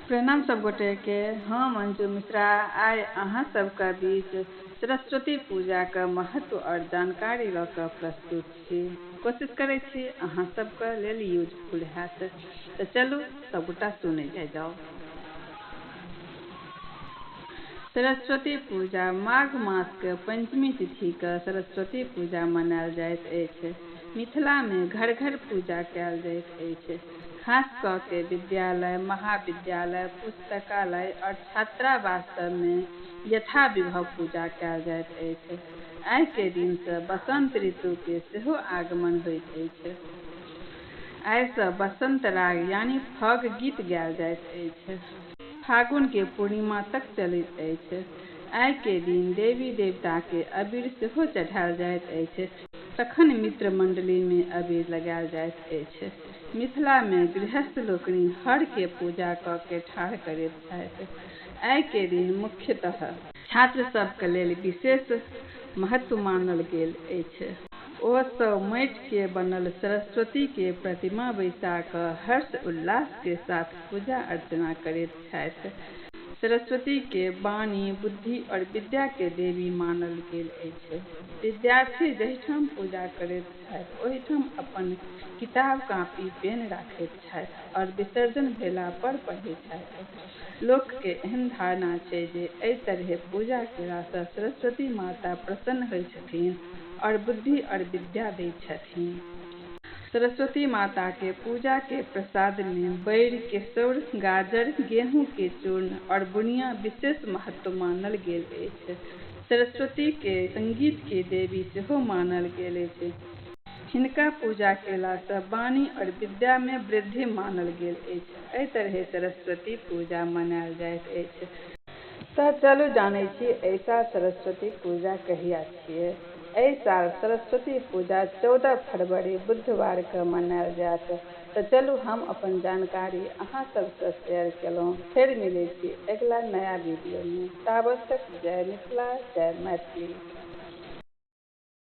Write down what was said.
प्रणाम सब गोटे के। हम अंजू मिश्रा आइ अहाँ सबके बीच सरस्वती पूजा के महत्व और जानकारी ल के प्रस्तुत छी। कोशिश करे छी अहाँ सबके लेल यूजफुल हैत। तो चलू सब गोटा सुने जाओ। सरस्वती पूजा माघ मास के पंचमी तिथि के सरस्वती पूजा मनायल जाइत अछि। मिथिला में घर घर पूजा कयल जाइत अछि। खास कऽ के विद्यालय, महाविद्यालय, पुस्तकालय और छात्रावास में यथा विभव पूजा कयल जाइत अछि। आइ के दिन से बसंत ऋतु के सेहो आगमन होइत अछि। आइ से बसंत राग यानी फग गीत गायल जाइत अछि। फागुन के पूर्णिमा तक चलैत अछि। आइ के दिन देवी देवता के अबीर सेहो चढ़ायल जाइत अछि। तखन मित्र मंडली में अबीर लगायल जाइत अछि। मिथिला में गृहस्थ लोकनि हर के पूजा क के ठाढ़ करैत छथि। आइ के दिन मुख्यतः छात्र सब के लेल विशेष महत्व मानल गेल अछि। ओ सब माटि के बनल सरस्वती के प्रतिमा बैसा क हर्ष उल्लास के साथ पूजा अर्चना करैत छथि। सरस्वती के वाणी, बुद्धि और विद्या के देवी मानल गेल अछि। विद्यार्थी जहिठाम पूजा करैत छथि ओहिठाम अपन किताब, कॉपी, पेन राखैत छथि और विसर्जन भेला पर पढ़ैत छथि। लोक के एहन धारणा छै जे एहि तरह पूजा केला सँ सरस्वती माता प्रसन्न होइ छथिन और बुद्धि और विद्या दै छथिन। सरस्वती माता के पूजा के प्रसाद में बैर, केसौर, गाजर, गेहूं के चूर्ण और बुनिया विशेष महत्व मानल गेल अछि। सरस्वती के संगीत के देवी सेहो मानल गेल अछि। हिनका पूजा केला सँ वाणी और विद्या में वृद्धि मानल गेल अछि। एहि तरह सरस्वती पूजा मनायल जाइत अछि। तऽ चलू जानै छी एहि साल सरस्वती पूजा कहिया छियै। एहि साल सरस्वती पूजा 14 फरवरी बुधवार के मनायल जायत। तऽ चलू हम अपन जानकारी अहाँ सबसे शेयर केलहुँ। फेर मिलै छी अगला नया वीडियो में। ताबत तक जय मिथिला, जय मैथिली।